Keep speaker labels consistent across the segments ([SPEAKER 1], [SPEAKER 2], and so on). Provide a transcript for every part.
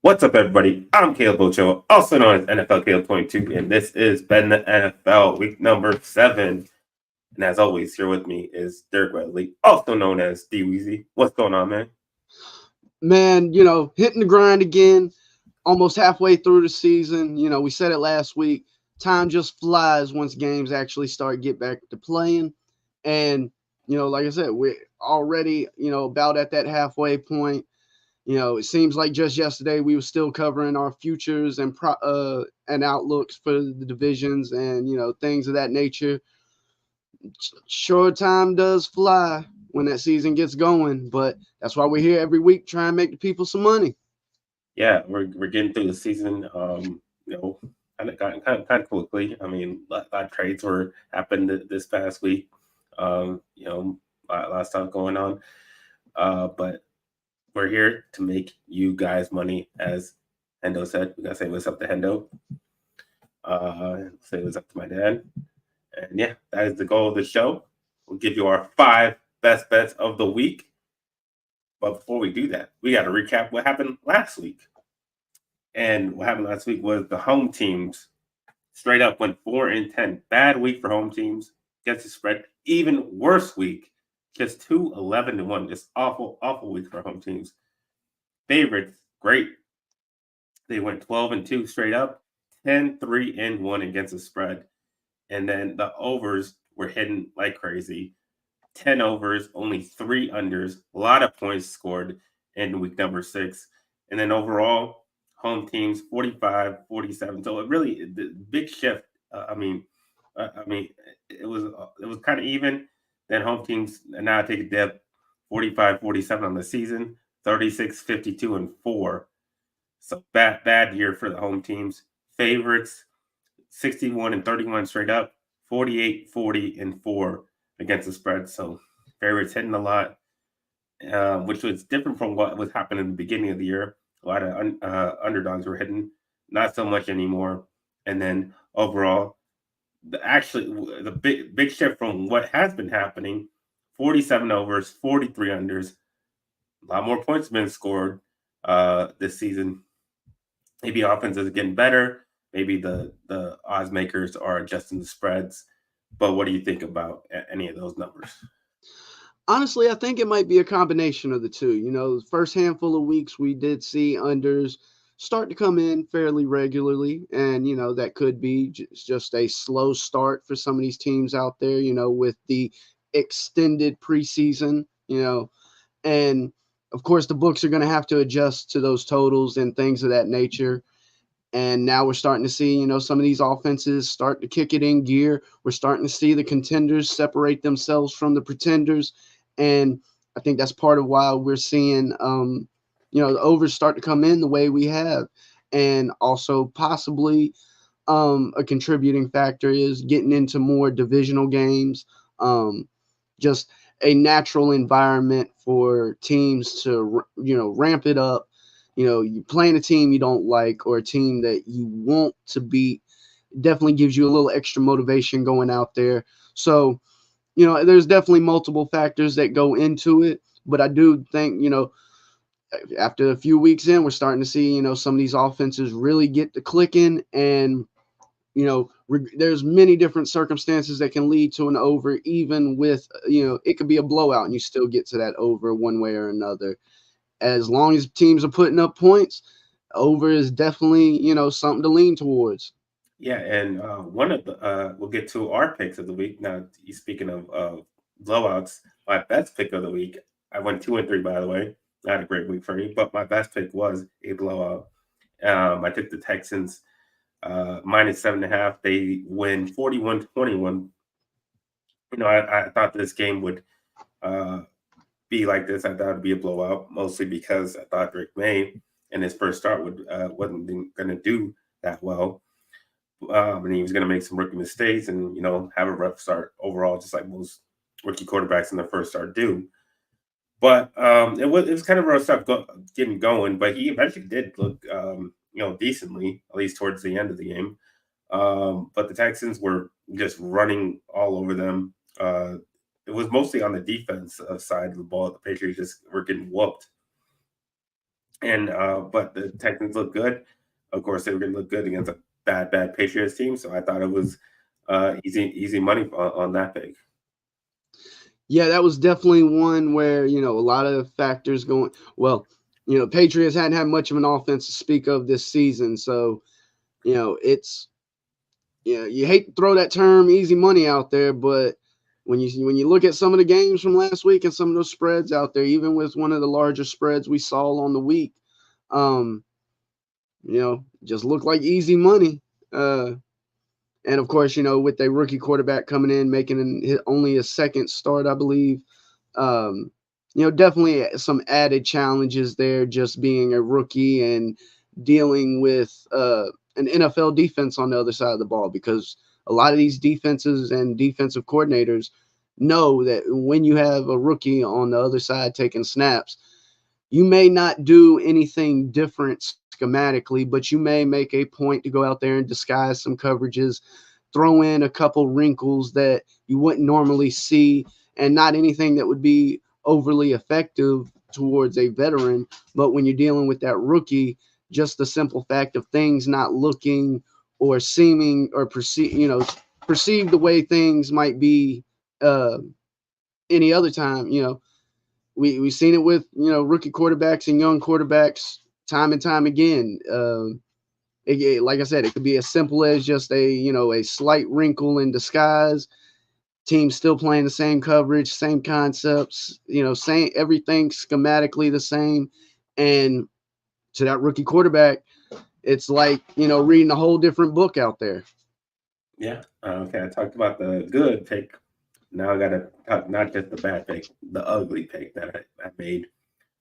[SPEAKER 1] What's up, everybody? I'm Caleb Ocho, also known as NFL Caleb 22, and this is Ben the NFL, week number 7. And as always, here with me is Derek Wesley, also known as DWeezy. What's going on, man?
[SPEAKER 2] Man, hitting the grind again, almost halfway through the season. We said it last week. Time just flies once games actually start get back to playing. And, like I said, we're already, about at that halfway point. It seems like just yesterday we were still covering our futures and outlooks for the divisions and, things of that nature. Sure, time does fly when that season gets going, but that's why we're here every week trying to make the people some money.
[SPEAKER 1] Yeah, we're getting through the season, kind of quickly. I mean, a lot of trades were happened this past week. A lot of stuff going on. But we're here to make you guys money, as Hendo said. We gotta say what's up to Hendo. Say what's up to my dad. And yeah, that is the goal of the show. We'll give you our 5 best bets of the week. But before we do that, we got to recap what happened last week. And what happened last week was the home teams straight up went 4-10. Bad week for home teams. Gets the spread. Even worse week. Just 2-11-1. Just awful, awful week for home teams. Favorites, great. They went 12-2 straight up. 10-3-1 against the spread. And then the overs were hitting like crazy. 10 overs, only 3 unders, a lot of points scored in week number 6. And then overall, home teams 45-47. So it really the big shift. It was kind of even. Then home teams now take a dip, 45-47 on the season, 36-52-4. So bad year for the home teams. Favorites 61-31 straight up, 48-40-4 against the spread. So favorites hitting a lot, which was different from what was happening in the beginning of the year. A lot of underdogs were hitting, not so much anymore. And then overall, the big shift from what has been happening: 47 overs, 43 unders. A lot more points have been scored this season. Maybe offense is getting better. Maybe the odds makers are adjusting the spreads. But what do you think about any of those numbers?
[SPEAKER 2] Honestly, I think it might be a combination of the two. The first handful of weeks we did see unders start to come in fairly regularly, and that could be just a slow start for some of these teams out there. With the extended preseason. And of course the books are going to have to adjust to those totals and things of that nature. And now we're starting to see, some of these offenses start to kick it in gear. We're starting to see the contenders separate themselves from the pretenders. And I think that's part of why we're seeing, the overs start to come in the way we have. And also possibly a contributing factor is getting into more divisional games. Just a natural environment for teams to, ramp it up. You playing a team you don't like or a team that you want to beat definitely gives you a little extra motivation going out there. So, there's definitely multiple factors that go into it, but I do think, after a few weeks in, we're starting to see, some of these offenses really get to clicking, and there's many different circumstances that can lead to an over, even with, it could be a blowout and you still get to that over one way or another. As long as teams are putting up points, over is definitely, something to lean towards.
[SPEAKER 1] Yeah, and one of the we'll get to our picks of the week. Now, speaking of blowouts, my best pick of the week, I went 2-3, by the way. Not a great week for me, but my best pick was a blowout. I took the Texans minus 7.5. They win 41-21. I thought this game would uh, be like this. I thought it'd be a blowout, mostly because I thought Drake May in his first start wasn't going to do that well. And he was going to make some rookie mistakes and have a rough start overall, just like most rookie quarterbacks in their first start do. But it was kind of rough stuff getting going. But he eventually did look decently, at least towards the end of the game. But the Texans were just running all over them. It was mostly on the defense side of the ball. The Patriots just were getting whooped. and but the Texans look good. Of course, they were going to look good against a bad Patriots team, so I thought it was easy money on that pick.
[SPEAKER 2] Yeah, that was definitely one where, a lot of factors going. Well, Patriots hadn't had much of an offense to speak of this season. So, it's, you hate to throw that term easy money out there, but when you look at some of the games from last week and some of those spreads out there, even with one of the larger spreads we saw on the week, um, just look like easy money. And of course, with a rookie quarterback coming in, making only a second start, I believe, definitely some added challenges there, just being a rookie and dealing with an NFL defense on the other side of the ball, because a lot of these defenses and defensive coordinators know that when you have a rookie on the other side taking snaps, you may not do anything different schematically, but you may make a point to go out there and disguise some coverages, throw in a couple wrinkles that you wouldn't normally see, and not anything that would be overly effective towards a veteran. But when you're dealing with that rookie, just the simple fact of things not looking or seeming or perceived the way things might be uh, any other time, we've seen it with rookie quarterbacks and young quarterbacks time and time again. Like I said, it could be as simple as just a slight wrinkle in disguise. Teams still playing the same coverage, same concepts, same everything schematically the same. And to that rookie quarterback, it's like reading a whole different book out there.
[SPEAKER 1] Yeah. Okay. I talked about the good pick. Now I got to talk not just the bad pick, the ugly pick that I made.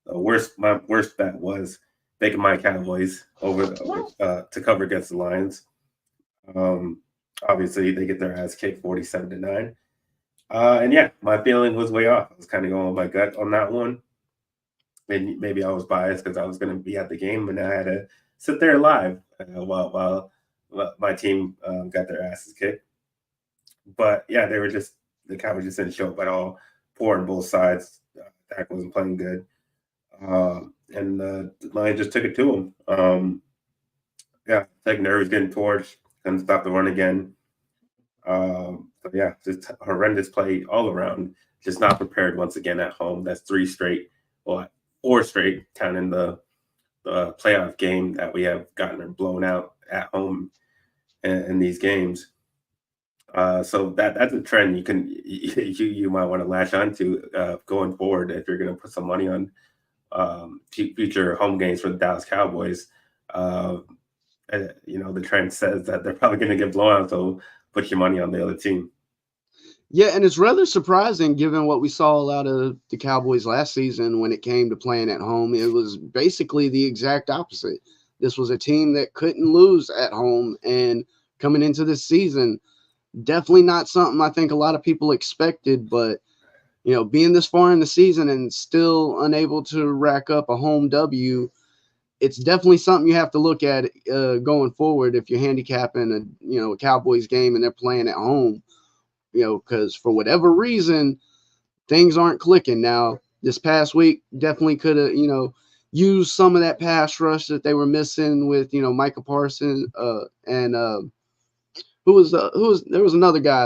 [SPEAKER 1] My worst bet was taking my Cowboys to cover against the Lions. Um, Obviously, they get their ass kicked 47-9. And yeah, my feeling was way off. I was kind of going with my gut on that one. And maybe I was biased because I was going to be at the game, and I had to sit there live while my team got their asses kicked. But yeah, the Cowboys just didn't show up at all. Poor on both sides. Dak wasn't playing good. And the Lions just took it to him. Yeah, secondary was getting torched. Couldn't stop the run again. So yeah, just horrendous play all around. Just not prepared once again at home. That's four straight, counting the playoff game that we have gotten blown out at home in these games. So that's a trend you might want to latch onto going forward if you're going to put some money on future home games for the Dallas Cowboys. The trend says that they're probably going to get blown out, so put your money on the other team.
[SPEAKER 2] Yeah, and it's rather surprising given what we saw out of the Cowboys last season when it came to playing at home. It was basically the exact opposite. This was a team that couldn't lose at home, and coming into this season, definitely not something I think a lot of people expected. But being this far in the season and still unable to rack up a home W, it's definitely something you have to look at going forward if you're handicapping a Cowboys game and they're playing at home. Because for whatever reason, things aren't clicking. Now, this past week definitely could have, used some of that pass rush that they were missing with, Micah Parsons and there was another guy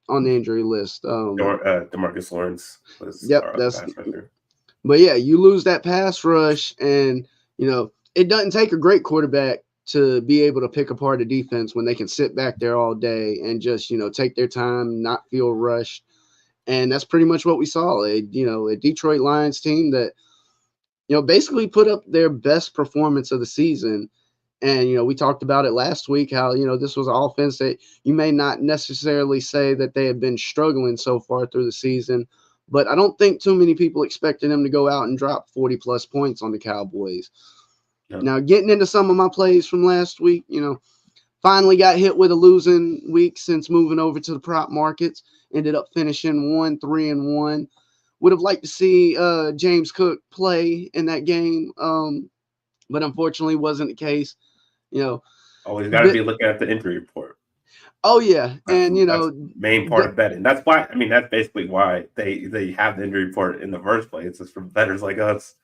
[SPEAKER 2] on the injury list.
[SPEAKER 1] DeMarcus Lawrence was
[SPEAKER 2] Yep,
[SPEAKER 1] our
[SPEAKER 2] that's.
[SPEAKER 1] pass rusher.
[SPEAKER 2] But yeah, you lose that pass rush, and it doesn't take a great quarterback to be able to pick apart a defense when they can sit back there all day and just take their time, not feel rushed. And that's pretty much what we saw. A Detroit Lions team that basically put up their best performance of the season. And we talked about it last week how this was an offense that you may not necessarily say that they have been struggling so far through the season, but I don't think too many people expected them to go out and drop 40 plus points on the Cowboys.
[SPEAKER 1] Yep.
[SPEAKER 2] Now, getting into some of my plays from last week, finally got hit with a losing week since moving over to the prop markets. Ended up finishing 1-3-1. Would have liked to see James Cook play in that game, but unfortunately wasn't the case.
[SPEAKER 1] Always got to be looking at the injury report.
[SPEAKER 2] Oh yeah, and
[SPEAKER 1] that's main part of betting. That's why. I mean, that's basically why they have the injury report in the first place. It's for bettors like us.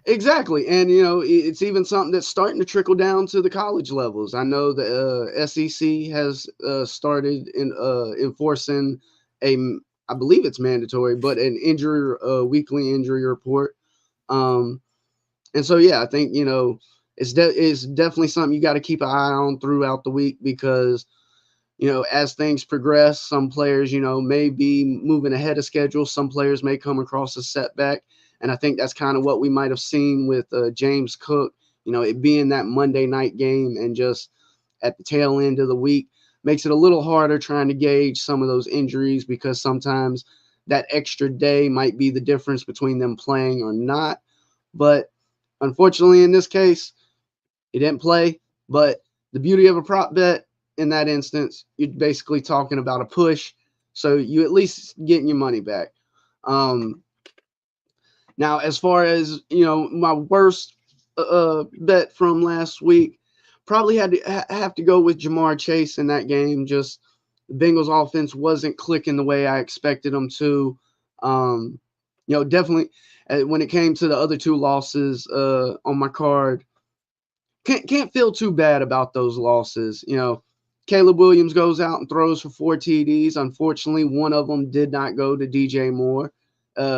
[SPEAKER 2] Exactly. And, you know, it's even something that's starting to trickle down to the college levels. I know the SEC has started enforcing I believe it's mandatory, but an weekly injury report. Um, and so, yeah, I think, you know, it's definitely something you got to keep an eye on throughout the week because, you know, as things progress, some players, you know, may be moving ahead of schedule. Some players may come across a setback. And I think that's kind of what we might have seen with James Cook, you know, it being that Monday night game and just at the tail end of the week makes it a little harder trying to gauge some of those injuries because sometimes that extra day might be the difference between them playing or not. But unfortunately, in this case, he didn't play, but the beauty of a prop bet in that instance, you're basically talking about a push, so you at least getting your money back. Um, Now, as far as you know, my worst bet from last week probably had to have to go with Jamar Chase in that game. Just the Bengals offense wasn't clicking the way I expected them to. Um, you know, definitely when it came to the other two losses on my card, can't feel too bad about those losses. You know, Caleb Williams goes out and throws for 4 TDs. Unfortunately, one of them did not go to DJ Moore.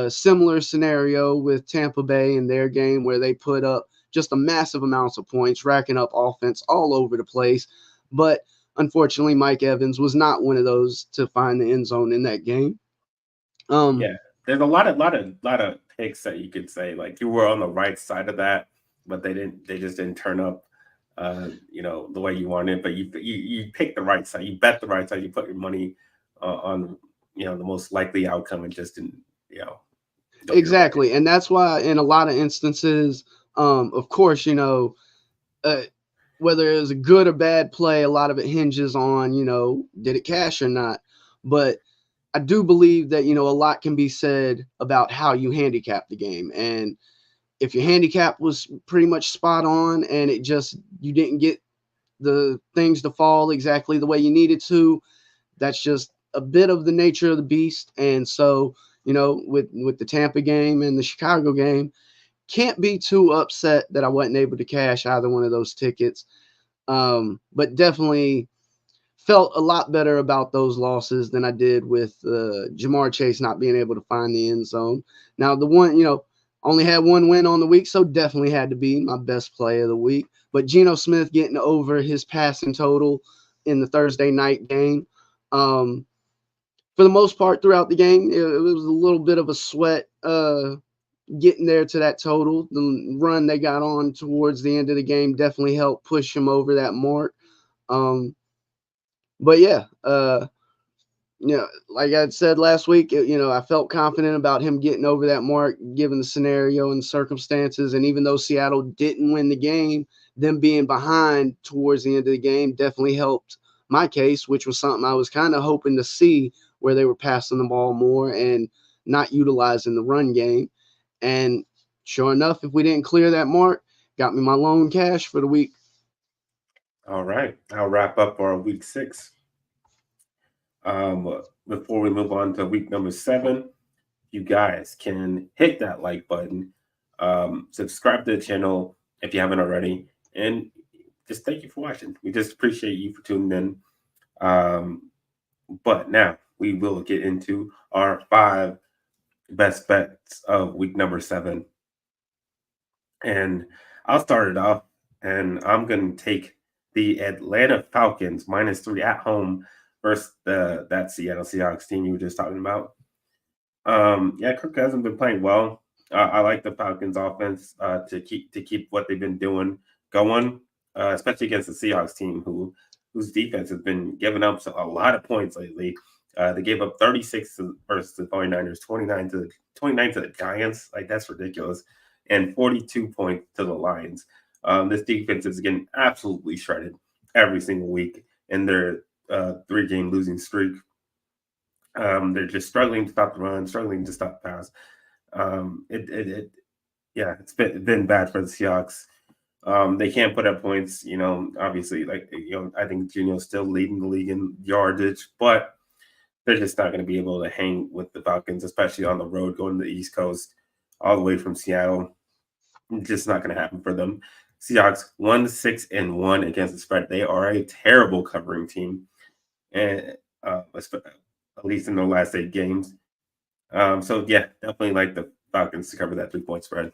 [SPEAKER 2] Similar scenario with Tampa Bay in their game where they put up just a massive amounts of points, racking up offense all over the place. But unfortunately, Mike Evans was not one of those to find the end zone in that game. Um,
[SPEAKER 1] Yeah, there's a lot of picks that you could say like you were on the right side of that, but they just didn't turn up, the way you wanted. But you picked the right side, you bet the right side, you put your money on the most likely outcome, and just didn't you know go your way.
[SPEAKER 2] exactly, and that's why in a lot of instances, of course, you know, uh, whether it was a good or bad play, a lot of it hinges on, you know, did it cash or not. But I do believe that, you know, a lot can be said about how you handicap the game. And if your handicap was pretty much spot on and you didn't get the things to fall exactly the way you needed to, that's just a bit of the nature of the beast. And so, you know, with the Tampa game and the Chicago game, can't be too upset that I wasn't able to cash either one of those tickets. But definitely felt a lot better about those losses than I did with Jamar Chase not being able to find the end zone. Now, the one, you know, only had one win on the week, so definitely had to be my best play of the week. But Geno Smith getting over his passing total in the Thursday night game. Um, for the most part throughout the game, it was a little bit of a sweat getting there to that total. The run they got on towards the end of the game definitely helped push him over that mark. Um, but yeah, you know, like I said last week, you know, I felt confident about him getting over that mark given the scenario and circumstances. And even though Seattle didn't win the game, them being behind towards the end of the game definitely helped my case, which was something I was kind of hoping to see where they were passing the ball more and not utilizing the run game. And sure enough, if we didn't clear that mark, got me my loan cash for the week.
[SPEAKER 1] All right, I'll wrap up our week 6. Before we move on to week number 7, you guys can hit that like button, subscribe to the channel if you haven't already, and just thank you for watching. We just appreciate you for tuning in. Um, but now we will get into our 5 best bets of week number 7, and I'll start it off, and I'm going to take the Atlanta Falcons -3 at home versus that Seattle Seahawks team you were just talking about. Yeah, Kirk hasn't been playing well. I like the Falcons offense to keep what they've been doing going, especially against the Seahawks team whose defense has been giving up a lot of points lately. They gave up 36 versus the 49ers, 29 to the Giants. Like that's ridiculous, and 42 points to the Lions. This defense is getting absolutely shredded every single week in their 3-game losing streak. They're just struggling to stop the run, struggling to stop the pass. Yeah, it's been bad for the Seahawks. They can't put up points, obviously, I think Geno's still leading the league in yardage, but they're just not going to be able to hang with the Falcons, especially on the road going to the East Coast, all the way from Seattle. just not going to happen for them. Seahawks 1-6-1 against the spread. They are a terrible covering team, and at least in the last 8 games. So yeah, definitely like the Falcons to cover that 3-point spread.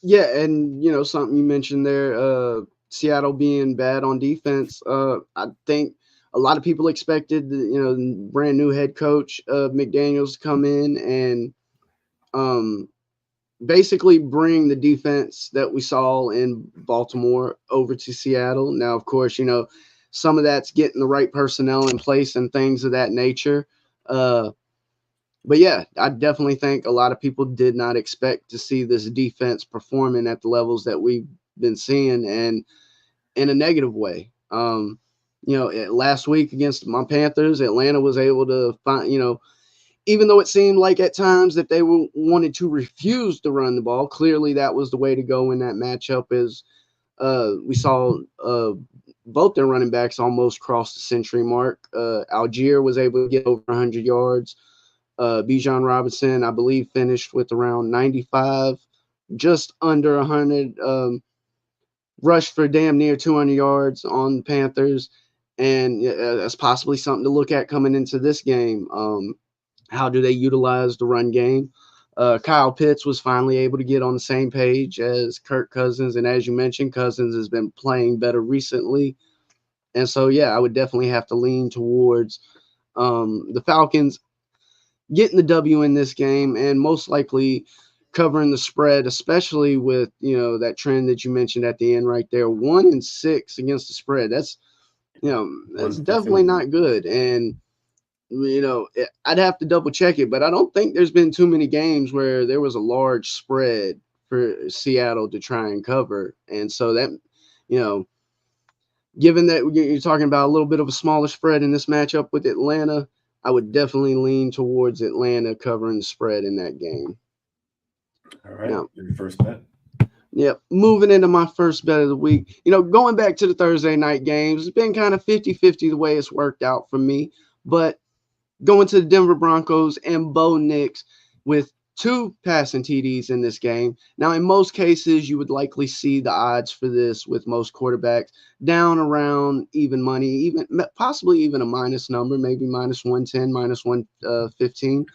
[SPEAKER 2] Yeah, and something you mentioned there, Seattle being bad on defense. I think a lot of people expected the brand new head coach McDaniels to come in and um, basically bring the defense that we saw in Baltimore over to Seattle. Now, of course, some of that's getting the right personnel in place and things of that nature. But yeah, I definitely think a lot of people did not expect to see this defense performing at the levels that we've been seeing, and in a negative way. Last week against my Panthers, Atlanta was able to find, even though it seemed like at times that they wanted to refuse to run the ball, clearly that was the way to go in that matchup. As we saw both their running backs almost cross the century mark. Algier was able to get over 100 yards. Bijan Robinson, I believe, finished with around 95, just under 100. Rushed for damn near 200 yards on the Panthers, and that's possibly something to look at coming into this game. How do they utilize the run game? Kyle Pitts was finally able to get on the same page as Kirk Cousins, and as you mentioned, Cousins has been playing better recently, and so yeah, I would definitely have to lean towards the Falcons getting the W in this game and most likely covering the spread, especially with that trend that you mentioned at the end right there, 1-6 against the spread. That's
[SPEAKER 1] One six
[SPEAKER 2] definitely
[SPEAKER 1] and
[SPEAKER 2] not good. And I'd have to double check it, but I don't think there's been too many games where there was a large spread for Seattle to try and cover. And so that, you know, given that you're talking about a little bit of a smaller spread in this matchup with Atlanta, I would definitely lean towards Atlanta covering the spread in that game.
[SPEAKER 1] all right,
[SPEAKER 2] Now,
[SPEAKER 1] your first bet.
[SPEAKER 2] yeah, moving into my first bet of the week, going back to the Thursday night games, it's been kind of 50-50 the way it's worked out for me. But going to the Denver Broncos and Bo Nix with two passing TDs in this game. Now, in most cases, you would likely see the odds for this with most quarterbacks down around even money, even possibly even a minus number, maybe minus 110, minus 115.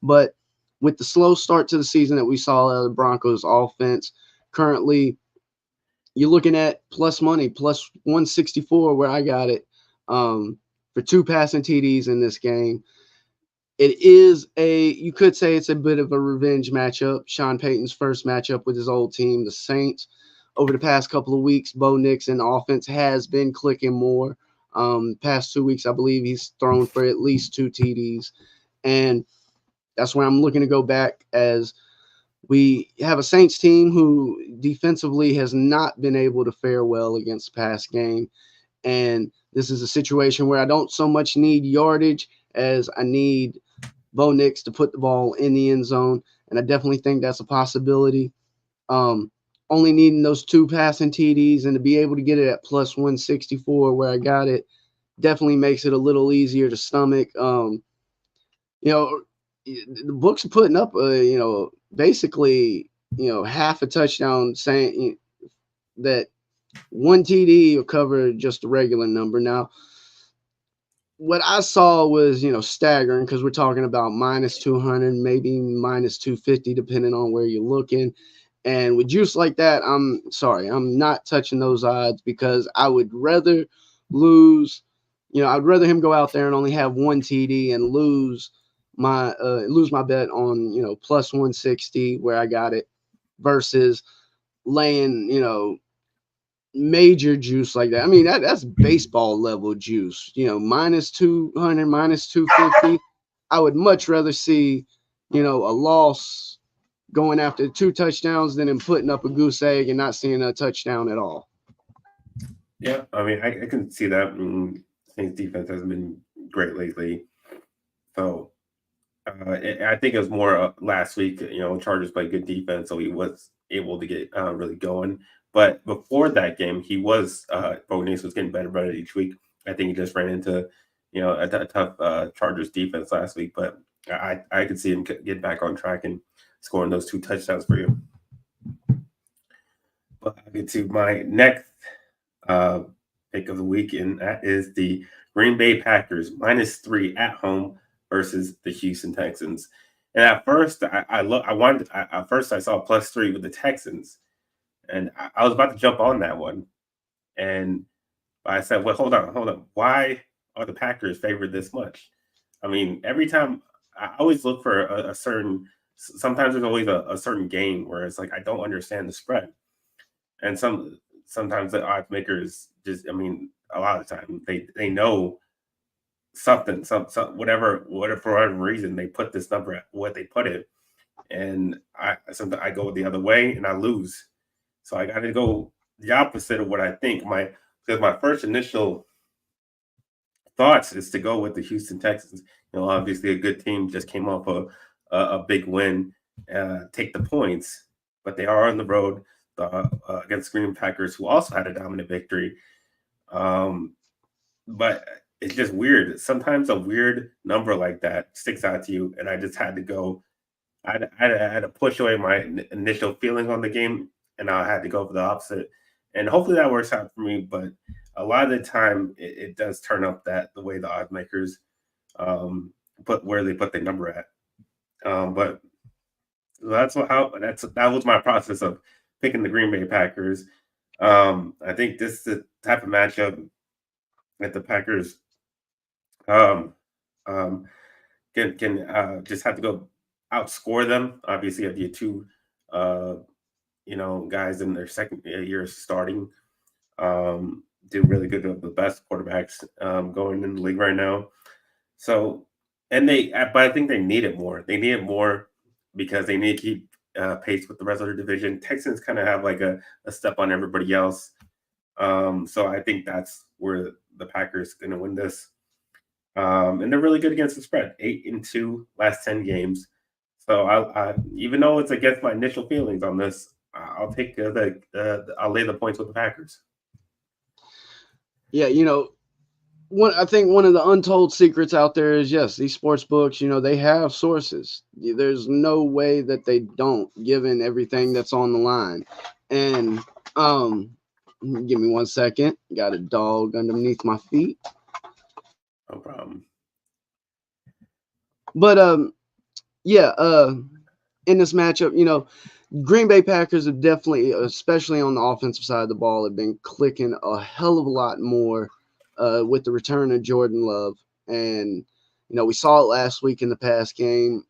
[SPEAKER 2] But with the slow start to the season that we saw out of the Broncos offense, currently you're looking at plus money, plus 164 where I got it for two passing TDs in this game. It is you could say it's a bit of a revenge matchup. Sean Payton's first matchup with his old team, the Saints. Over the past couple of weeks, Bo Nix and the offense has been clicking more. Past 2 weeks, I believe he's thrown for at least two TDs. And that's where I'm looking to go back, as we have a Saints team who defensively has not been able to fare well against the pass game. And this is a situation where I don't so much need yardage as I need Bo Nix to put the ball in the end zone. And I definitely think that's a possibility. Only needing those two passing TDs and to be able to get it at plus 164 where I got it definitely makes it a little easier to stomach. You know, the books are putting up, basically, half a touchdown, saying that one TD will cover just a regular number. Now, what I saw was, staggering, because we're talking about minus 200, maybe minus 250, depending on where you're looking. And with juice like that, I'm sorry, I'm not touching those odds, because I would rather lose. I'd rather him go out there and only have one TD and lose my bet on plus 160 where I got it, versus laying major juice like that. I mean, that's baseball level juice. Minus 200, minus 250. I would much rather see a loss going after two touchdowns than him putting up a goose egg and not seeing a touchdown at all.
[SPEAKER 1] Yeah, I mean, I can see that. Saints defense hasn't been great lately, so I think it was more last week. Chargers played good defense, so he was able to get really going. But before that game, he was Bo Nix was getting better each week. I think he just ran into a tough Chargers defense last week, but I could see him get back on track and scoring those two touchdowns for you. I'll get to my next uh, pick of the week, and that is the Green Bay Packers -3 at home versus the Houston Texans. And at first, I wanted at first I saw +3 with the Texans, and I was about to jump on that one, and I said, "Well, hold on. Why are the Packers favored this much?" I mean, every time I always look for a certain. Sometimes there's always a certain game where it's like I don't understand the spread, and sometimes the odds makers just. I mean, a lot of the time they know something, some whatever for whatever reason they put this number at what they put it, and I sometimes I go the other way and I lose. So I got to go the opposite of what I think. My first initial thoughts is to go with the Houston Texans. Obviously a good team just came off a big win, take the points, but they are on the road against Green Packers, who also had a dominant victory. Um, but it's just weird. Sometimes a weird number like that sticks out to you, and I just had to go. I had to push away my initial feelings on the game, and I had to go for the opposite. And hopefully that works out for me. But a lot of the time, it does turn up that the way the odds makers put where they put the number at. But that was my process of picking the Green Bay Packers. I think this is the type of matchup that the Packers um, um, can just have to go outscore them. Obviously, you have the two uh, guys in their second year starting do really good. The best quarterbacks going in the league right now. So, but I think they need it more. They need it more because they need to keep pace with the rest of their division. Texans kind of have like a step on everybody else. So I think that's where the Packers going to win this. And they're really good against the spread, 8-2 last 10 games. So I even though it's against my initial feelings on this, I'll take I'll lay the points with the Packers.
[SPEAKER 2] Yeah, I think one of the untold secrets out there is yes, these sports books, they have sources. There's no way that they don't, given everything that's on the line. And give me 1 second. Got a dog underneath my feet.
[SPEAKER 1] No problem.
[SPEAKER 2] But yeah, in this matchup, Green Bay Packers have definitely, especially on the offensive side of the ball, have been clicking a hell of a lot more with the return of Jordan Love. And, we saw it last week in the pass game.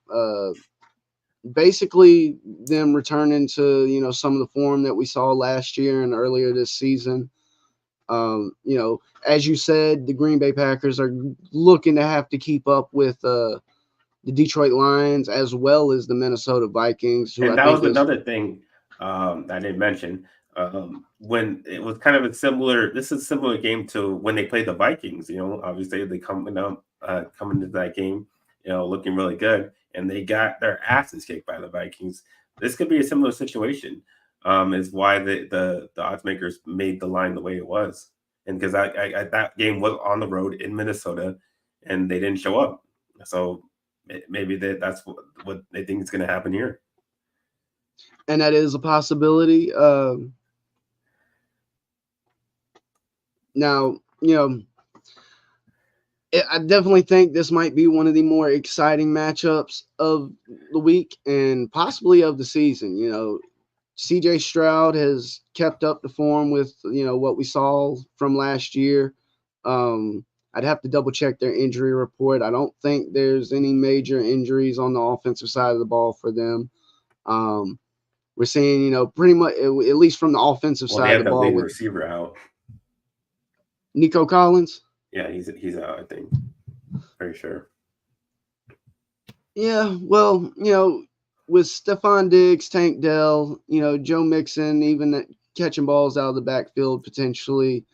[SPEAKER 2] Basically, them returning to, some of the form that we saw last year and earlier this season. As you said, the Green Bay Packers are looking to have to keep up with the Detroit Lions as well as the Minnesota Vikings, who
[SPEAKER 1] And
[SPEAKER 2] I
[SPEAKER 1] that was
[SPEAKER 2] think is.
[SPEAKER 1] another thing I didn't mention. When it was kind of a similar, this is a similar game to when they played the Vikings. Obviously they coming into that game, looking really good, and they got their asses kicked by the Vikings. This could be a similar situation. Is why the odds makers made the line the way it was, and because that game was on the road in Minnesota, and they didn't show up. So maybe that's what they think is going to happen here.
[SPEAKER 2] And that is a possibility. Now, I definitely think this might be one of the more exciting matchups of the week and possibly of the season. CJ Stroud has kept up the form with, what we saw from last year. I'd have to double check their injury report. I don't think there's any major injuries on the offensive side of the ball for them. We're seeing, pretty much, at least from the offensive
[SPEAKER 1] Well, they
[SPEAKER 2] side of
[SPEAKER 1] have
[SPEAKER 2] the
[SPEAKER 1] that
[SPEAKER 2] ball
[SPEAKER 1] lead
[SPEAKER 2] with
[SPEAKER 1] receiver out.
[SPEAKER 2] Nico Collins.
[SPEAKER 1] Yeah, he's out. I think, pretty sure.
[SPEAKER 2] Yeah, well, with Stephon Diggs, Tank Dell, Joe Mixon, even catching balls out of the backfield potentially,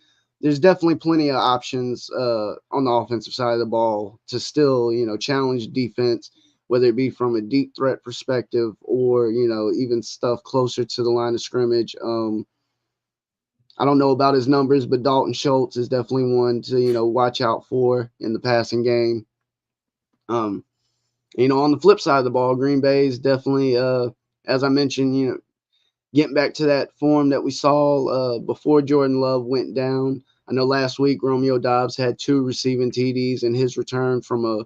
[SPEAKER 2] there's definitely plenty of options on the offensive side of the ball to still, challenge defense, whether it be from a deep threat perspective or, even stuff closer to the line of scrimmage. I don't know about his numbers, but Dalton Schultz is definitely one to, watch out for in the passing game. On the flip side of the ball, Green Bay is definitely, as I mentioned, getting back to that form that we saw before Jordan Love went down. I know last week Romeo Dobbs had 2 receiving TDs in his return from a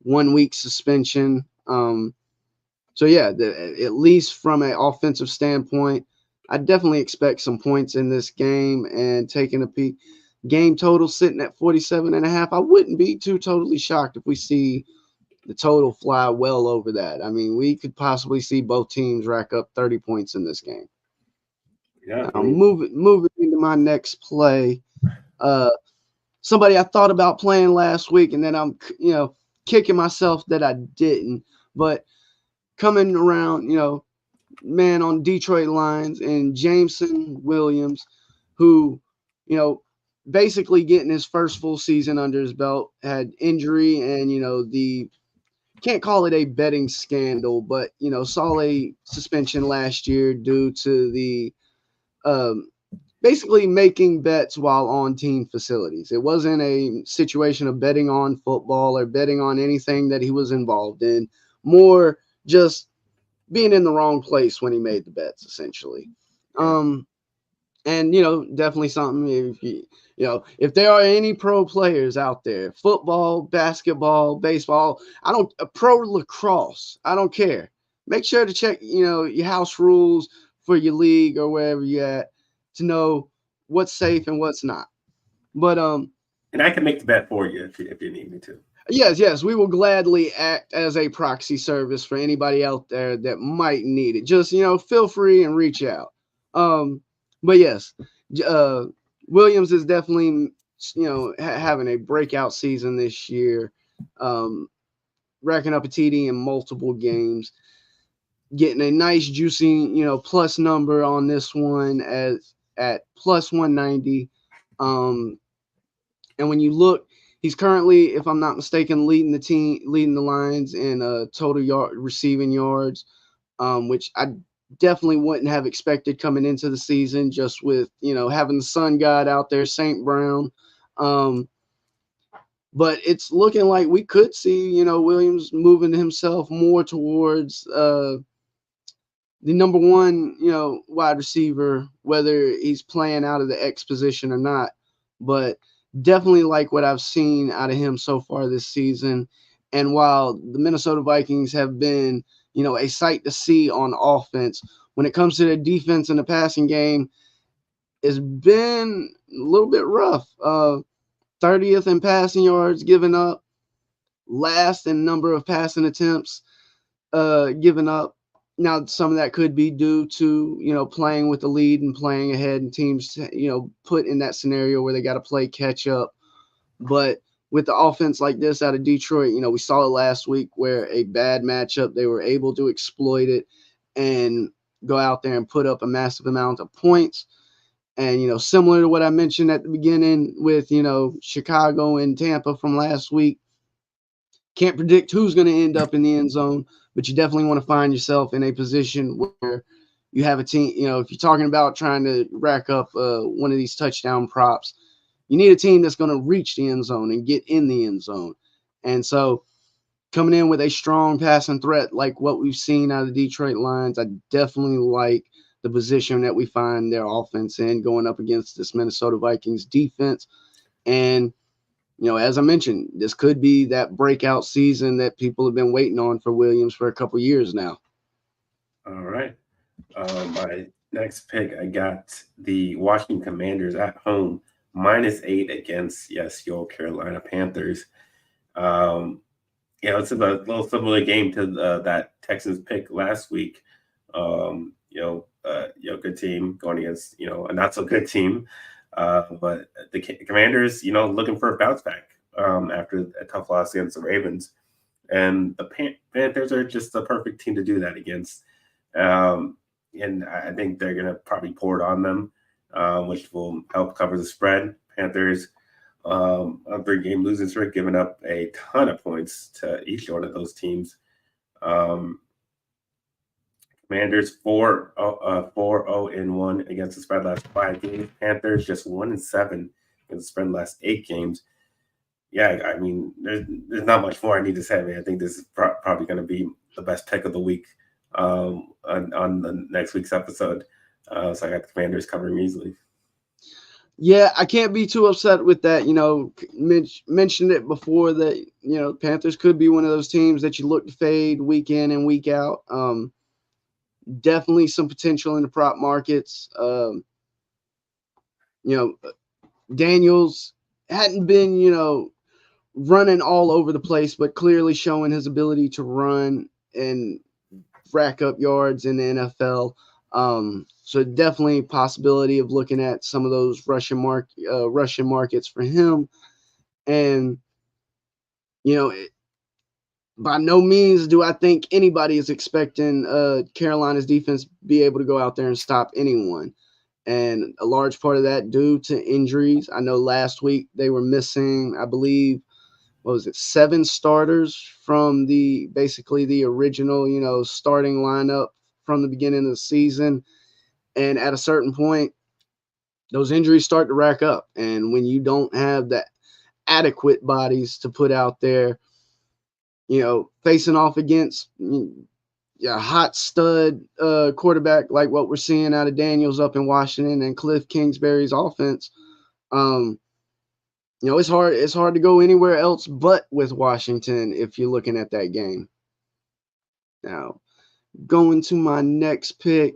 [SPEAKER 2] 1-week suspension. So yeah, at least from an offensive standpoint, I definitely expect some points in this game. And taking a peek, game total sitting at 47.5. I wouldn't be too totally shocked if we see the total fly well over that. I mean, we could possibly see both teams rack up 30 points in this game.
[SPEAKER 1] Yeah, I
[SPEAKER 2] Now,
[SPEAKER 1] mean,
[SPEAKER 2] moving into my next play, uh, somebody I thought about playing last week, and then I'm kicking myself that I didn't. But coming around, man on Detroit Lions and Jameson Williams, who, basically getting his first full season under his belt, had injury and, the can't call it a betting scandal, but, saw a suspension last year due to the um, basically making bets while on team facilities. It wasn't a situation of betting on football or betting on anything that he was involved in, more just being in the wrong place when he made the bets, essentially.
[SPEAKER 1] yeah.
[SPEAKER 2] And definitely something if there are any pro players out there, football, basketball, baseball, I don't pro lacrosse, I don't care. Make sure to check, your house rules for your league or wherever you're at to know what's safe and what's not. But
[SPEAKER 1] And I can make the bet for you if you need me to.
[SPEAKER 2] yes, we will gladly act as a proxy service for anybody out there that might need it. Just, feel free and reach out. But yes, uh, Williams is definitely, having a breakout season this year, um, racking up a TD in multiple games, getting a nice juicy, plus number on this one at plus 190. Um, and when you look, he's currently, if I'm not mistaken, leading the Lions in total receiving yards, which I definitely wouldn't have expected coming into the season, just with having the sun god out there, St. Brown. Um, but it's looking like we could see Williams moving himself more towards the number one wide receiver, whether he's playing out of the X position or not. But definitely like what I've seen out of him so far this season. And while the Minnesota Vikings have been, a sight to see on offense, when it comes to their defense in the passing game, it's been a little bit rough. 30th in passing yards given up, last in number of passing attempts given up. Now, some of that could be due to, playing with the lead and playing ahead and teams, put in that scenario where they got to play catch up. But with the offense like this out of Detroit, we saw it last week where a bad matchup, they were able to exploit it and go out there and put up a massive amount of points. And, similar to what I mentioned at the beginning with, Chicago and Tampa from last week, can't predict who's going to end up in the end zone, but you definitely want to find yourself in a position where you have a team, if you're talking about trying to rack up one of these touchdown props, you need a team that's going to reach the end zone and get in the end zone. And so coming in with a strong passing threat like what we've seen out of the Detroit Lions, I definitely like the position that we find their offense in going up against this Minnesota Vikings defense. And as I mentioned, this could be that breakout season that people have been waiting on for Williams for a couple years now.
[SPEAKER 1] All right. My next pick, I got the Washington Commanders at home, -8 against, yes, your Carolina Panthers. Um, it's a little similar game to that Texans pick last week. Good team going against, a not so good team. But the Commanders, looking for a bounce back after a tough loss against the Ravens. And the Panthers are just the perfect team to do that against. And I think they're going to probably pour it on them, which will help cover the spread. Panthers, a 3-game losing streak, giving up a ton of points to each one of those teams. Commanders 4-0-1 against the spread last 5 games. Panthers just 1-7 against the spread last 8 games. Yeah, I mean, there's not much more I need to say. I mean, I think this is probably going to be the best pick of the week on the next week's episode. So I got the Commanders covering easily.
[SPEAKER 2] Yeah, I can't be too upset with that. Mentioned it before that, Panthers could be one of those teams that you look to fade week in and week out. Definitely some potential in the prop markets. Daniels hadn't been, running all over the place, but clearly showing his ability to run and rack up yards in the NFL. So definitely possibility of looking at some of those Russian markets for him. And by no means do I think anybody is expecting Carolina's defense be able to go out there and stop anyone. And a large part of that due to injuries. I know last week they were missing, I believe, 7 starters from basically the original, starting lineup from the beginning of the season. And at a certain point, those injuries start to rack up. And when you don't have the adequate bodies to put out there, facing off against a hot stud quarterback like what we're seeing out of Daniels up in Washington and Cliff Kingsbury's offense, it's hard to go anywhere else but with Washington if you're looking at that game. Now, going to my next pick,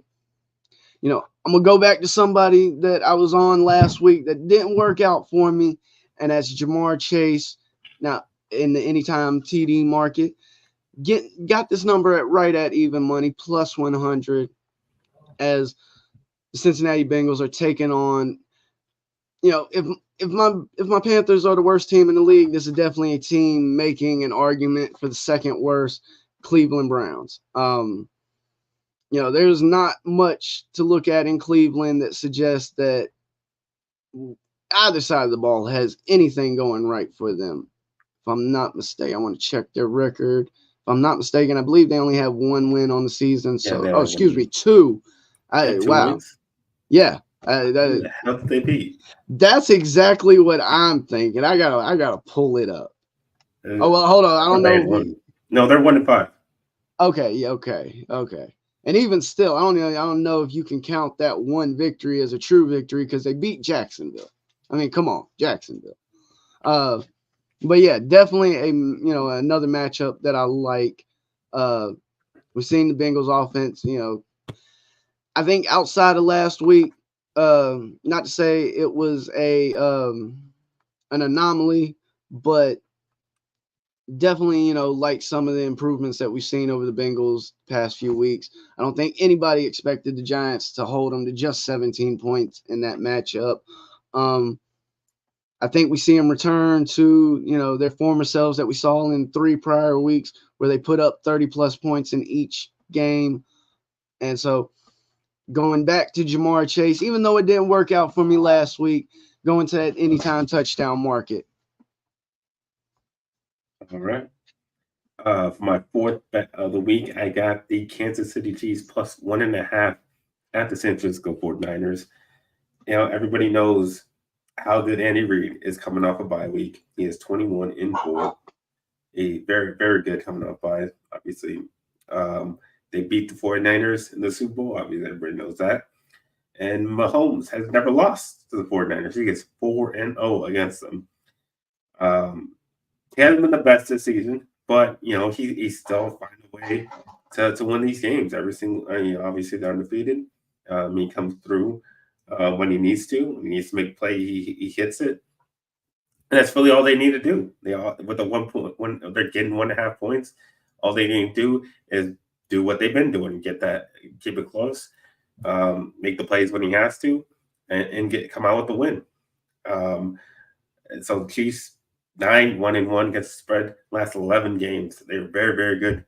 [SPEAKER 2] I'm going to go back to somebody that I was on last week that didn't work out for me, and that's Jamar Chase. Now, in the anytime TD market, got this number right at even money, plus 100, as the Cincinnati Bengals are taking on, if my Panthers are the worst team in the league, this is definitely a team making an argument for the second worst, Cleveland Browns. There's not much to look at in Cleveland that suggests that either side of the ball has anything going right for them. If I'm not mistaken, I want to check their record. If I'm not mistaken, I believe they only have 1 win on the season. So, excuse me, 2.
[SPEAKER 1] 2
[SPEAKER 2] wow.
[SPEAKER 1] wins?
[SPEAKER 2] Yeah.
[SPEAKER 1] Who the hell did they beat?
[SPEAKER 2] That's exactly what I'm thinking. I gotta pull it up. Oh well, hold on. I don't know.
[SPEAKER 1] No, they're 1-5.
[SPEAKER 2] Okay, yeah, okay. And even still, I don't know if you can count that one victory as a true victory because they beat Jacksonville. I mean, come on, Jacksonville. But yeah, definitely another matchup that I like. We've seen the Bengals offense. I think outside of last week, not to say it was an anomaly, but definitely, like some of the improvements that we've seen over the Bengals past few weeks. I don't think anybody expected the Giants to hold them to just 17 points in that matchup. I think we see them return to, their former selves that we saw in 3 prior weeks where they put up 30-plus points in each game. And so going back to Jamar Chase, even though it didn't work out for me last week, going to that anytime touchdown market.
[SPEAKER 1] All right. For my 4th bet of the week, I got the Kansas City Chiefs plus 1.5 at the San Francisco 49ers. Everybody knows how good Andy Reid is coming off a bye week. He is 21-4. A very, very good coming off bye, obviously. They beat the 49ers in the Super Bowl. Obviously, everybody knows that. And Mahomes has never lost to the 49ers. He gets 4-0 against them. He hasn't been the best this season, but he still finds a way to win these games. Every single, obviously they're undefeated. He comes through when he needs to. When he needs to make a play, he hits it. And that's really all they need to do. With the 1 point, when they're getting 1.5 points, all they need to do is do what they've been doing, keep it close, make the plays when he has to, and come out with the win. And so the Chiefs 1-1 against the spread. Last 11 games, they were very, very good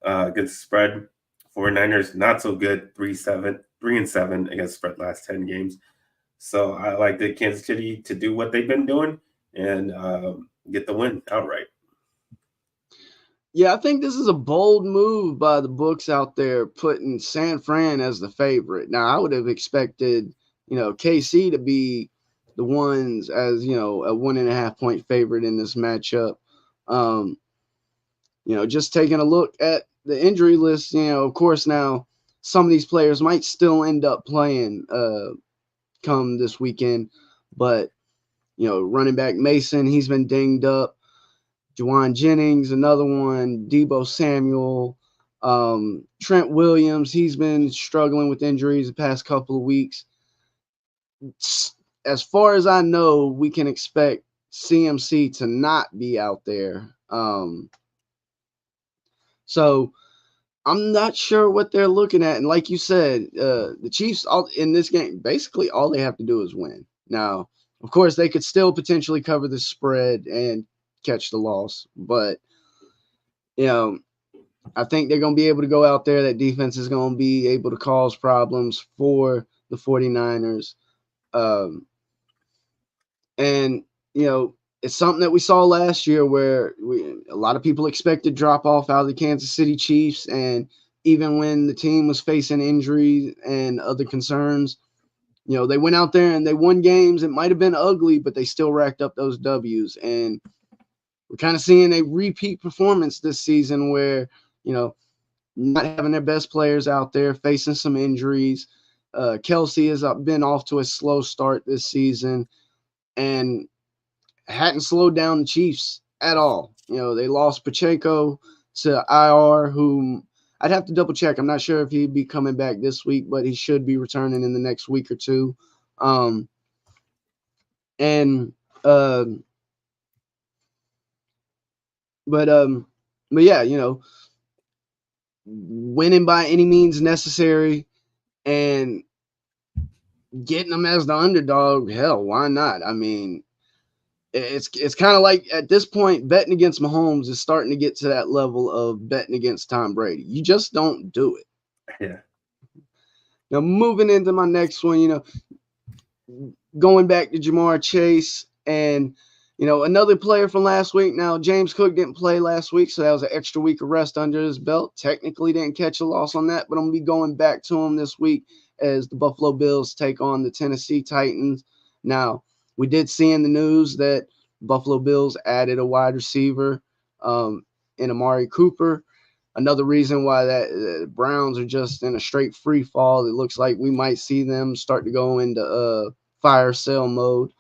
[SPEAKER 1] against the spread. 49ers not so good, 3-7 against the spread last 10 games. So I like the Kansas City to do what they've been doing and get the win outright.
[SPEAKER 2] Yeah, I think this is a bold move by the books out there, putting San Fran as the favorite. Now, I would have expected, KC to be the ones as, a 1.5 point favorite in this matchup. Just taking a look at the injury list, of course now some of these players might still end up playing come this weekend, but running back Mason, he's been dinged up. Juwan Jennings, another one. Debo Samuel, Trent Williams, he's been struggling with injuries the past couple of weeks. As far as I know, we can expect CMC to not be out there. So I'm not sure what they're looking at. And like you said, the Chiefs in this game, basically all they have to do is win. Now, of course, they could still potentially cover the spread and catch the loss. But, I think they're going to be able to go out there. That defense is going to be able to cause problems for the 49ers. And, it's something that we saw last year where a lot of people expected drop off out of the Kansas City Chiefs. And even when the team was facing injuries and other concerns, they went out there and they won games. It might have been ugly, but they still racked up those W's. And we're kind of seeing a repeat performance this season where, not having their best players out there, facing some injuries. Kelsey has been off to a slow start this season and hadn't slowed down the Chiefs at all. They lost Pacheco to IR, whom I'd have to double check. I'm not sure if he'd be coming back this week, but he should be returning in the next week or two. But yeah, winning by any means necessary and getting them as the underdog, hell, why not? I mean, it's kind of like at this point, betting against Mahomes is starting to get to that level of betting against Tom Brady. You just don't do it.
[SPEAKER 1] Yeah.
[SPEAKER 2] Now, moving into my next one, going back to Jamar Chase and, another player from last week. Now, James Cook didn't play last week, so that was an extra week of rest under his belt. Technically didn't catch a loss on that, but I'm going to be going back to him this week as the Buffalo Bills take on the Tennessee Titans. Now, we did see in the news that Buffalo Bills added a wide receiver in Amari Cooper. Another reason why that Browns are just in a straight free fall. It looks like we might see them start to go into fire sale mode.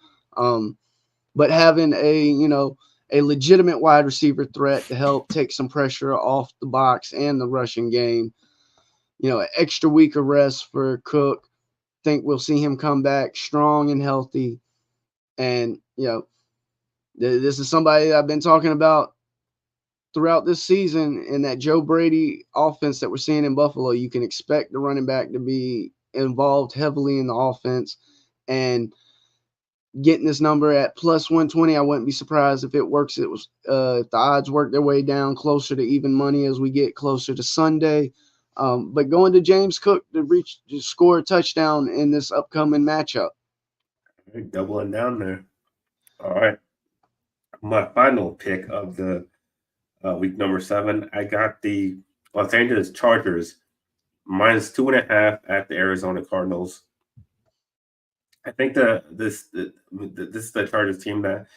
[SPEAKER 2] But having a legitimate wide receiver threat to help take some pressure off the box and the rushing game, an extra week of rest for Cook. Think we'll see him come back strong and healthy. And, this is somebody that I've been talking about throughout this season in that Joe Brady offense that we're seeing in Buffalo. You can expect the running back to be involved heavily in the offense. And getting this number at plus 120, I wouldn't be surprised if it works. It was if the odds work their way down closer to even money as we get closer to Sunday. But going to James Cook to score a touchdown in this upcoming matchup.
[SPEAKER 1] Doubling down there. All right. My final pick of the week number 7, I got the Los Angeles Chargers minus 2.5 at the Arizona Cardinals. I think this is the Chargers team that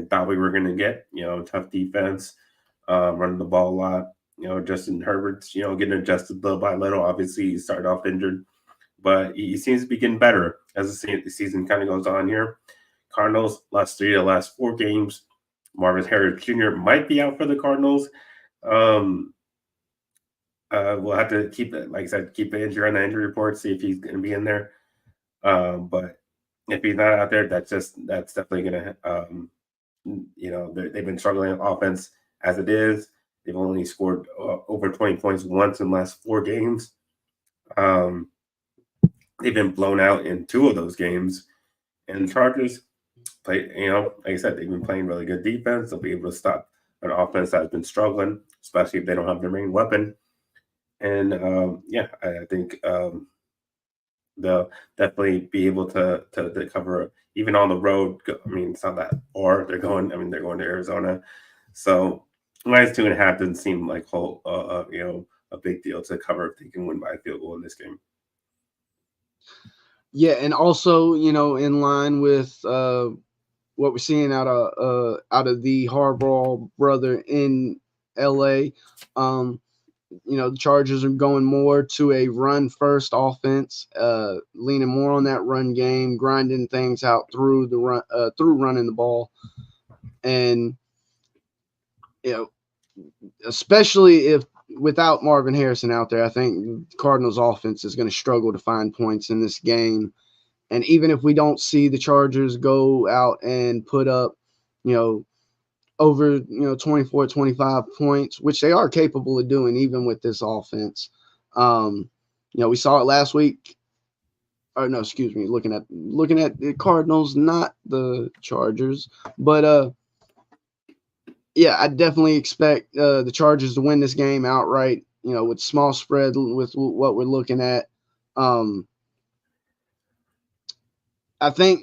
[SPEAKER 1] thought we were going to get. Tough defense, running the ball a lot. Justin Herbert's getting adjusted little by little. Obviously, he started off injured, but he seems to be getting better as the season kind of goes on here. Cardinals lost 3 of the last 4 games. Marvin Harris Jr. might be out for the Cardinals. We'll have to keep it, like I said, keep the injury on the injury report, see if he's going to be in there. But if he's not out there, that's definitely going to, they've been struggling on offense as it is. They've only scored over 20 points once in the last 4 games. They've been blown out in 2 of those games. And the Chargers play, like I said, they've been playing really good defense. They'll be able to stop an offense that's been struggling, especially if they don't have their main weapon. And I think they'll definitely be able to cover even on the road. I mean, it's not that far. They're going to Arizona, so minus 2.5 doesn't seem like a big deal to cover if they can win by a field goal in this game.
[SPEAKER 2] Yeah, and also in line with what we're seeing out of the Harbaugh brother in LA. The Chargers are going more to a run first offense, leaning more on that run game, grinding things out through the run, through running the ball, and you know, especially if without Marvin Harrison out there, I think Cardinals offense is going to struggle to find points in this game. And even if we don't see the Chargers go out and put up, you know, over 24, 25 points, which they are capable of doing even with this offense. We saw it last week. Or no, excuse me, looking at the Cardinals, not the Chargers. But yeah, I definitely expect the Chargers to win this game outright, with small spread with what we're looking at. I think,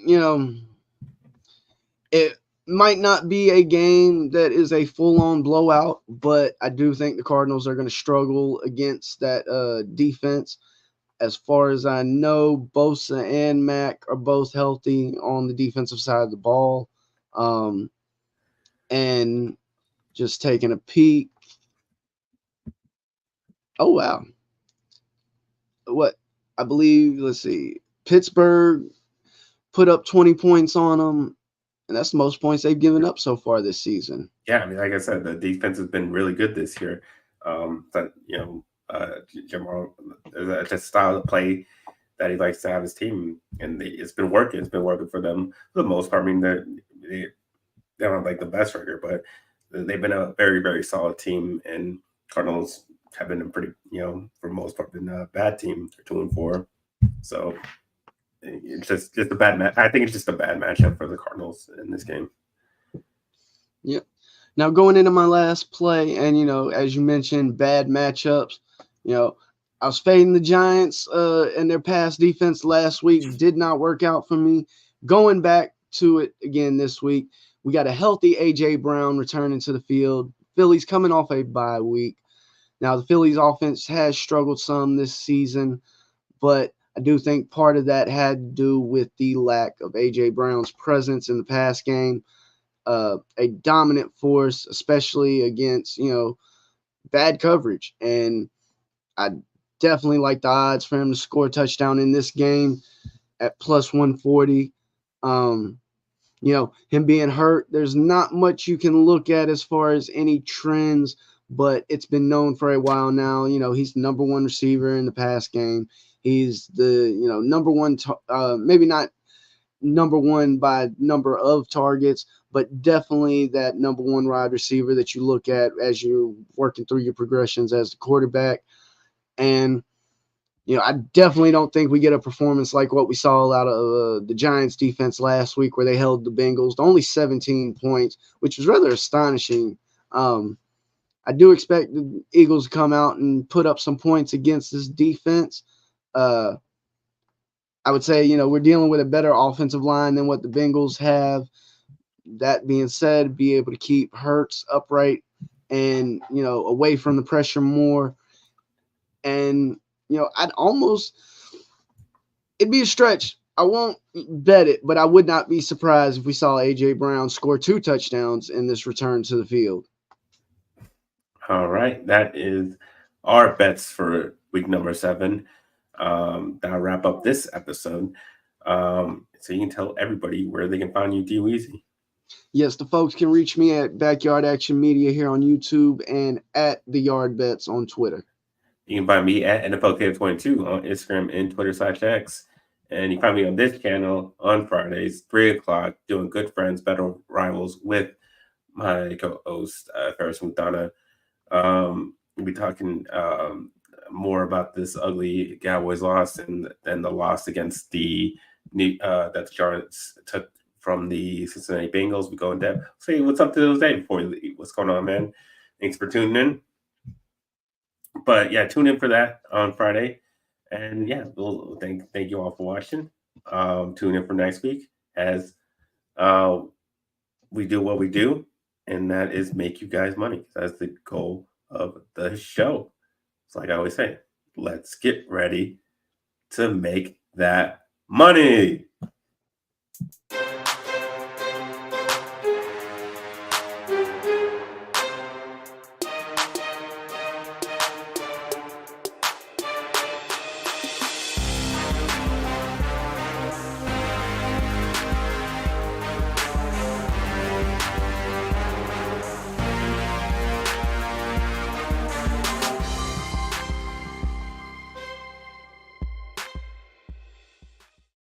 [SPEAKER 2] it might not be a game that is a full-on blowout, but I do think the Cardinals are going to struggle against that defense. As far as I know, Bosa and Mac are both healthy on the defensive side of the ball. And just taking a peek. Oh, wow. What? I believe, let's see, Pittsburgh put up 20 points on them, and that's the most points they've given up so far this season.
[SPEAKER 1] Yeah, I mean, like I said, the defense has been really good this year. But Jamal, just style of play that he likes to have his team, and it's been working. It's been working for them for the most part. I mean, they don't have like the best record, but they've been a very, very solid team. And Cardinals have been a pretty, for the most part, been a bad team. They're 2-4, so it's just a bad match. I think it's just a bad matchup for the Cardinals in this game.
[SPEAKER 2] Yep. Now going into my last play, and as you mentioned, bad matchups. I was fading the Giants, and their pass defense last week did not work out for me. Going back to it again this week, we got a healthy A.J. Brown returning to the field. Phillies coming off a bye week. Now, the Phillies offense has struggled some this season, but I do think part of that had to do with the lack of A.J. Brown's presence in the pass game. A dominant force, especially against, bad coverage. And I definitely like the odds for him to score a touchdown in this game at plus 140. Him being hurt, there's not much you can look at as far as any trends, but it's been known for a while now. He's the number one receiver in the pass game. He's the, number one, maybe not number one by number of targets, but definitely that number one wide receiver that you look at as you're working through your progressions as the quarterback. And, I definitely don't think we get a performance like what we saw out of the Giants defense last week, where they held the Bengals to only 17 points, which was rather astonishing. I do expect the Eagles to come out and put up some points against this defense. I would say, we're dealing with a better offensive line than what the Bengals have. That being said, be able to keep Hurts upright and, away from the pressure more. And, it'd be a stretch. I won't bet it, but I would not be surprised if we saw A.J. Brown score 2 touchdowns in this return to the field.
[SPEAKER 1] All right. That is our bets for week number 7. That'll wrap up this episode. So you can tell everybody where they can find you, DWeezy.
[SPEAKER 2] Yes, the folks can reach me at Backyard Action Media here on YouTube and at The Yard Bets on Twitter.
[SPEAKER 1] You can find me at NFLK22 on Instagram and Twitter/X. And you can find me on this channel on Fridays, 3 o'clock, doing Good Friends, Better Rivals with my co-host, Ferris Mutana. We'll be talking more about this ugly Cowboys loss and then the loss against that the Giants took from the Cincinnati Bengals. We go in depth. Say what's up to those days before we leave. What's going on, man? Thanks for tuning in. But yeah, tune in for that on Friday. And yeah, we'll thank you all for watching. Tune in for next week as we do what we do, and that is make you guys money. That's the goal of the show. It's like I always say, let's get ready to make that money.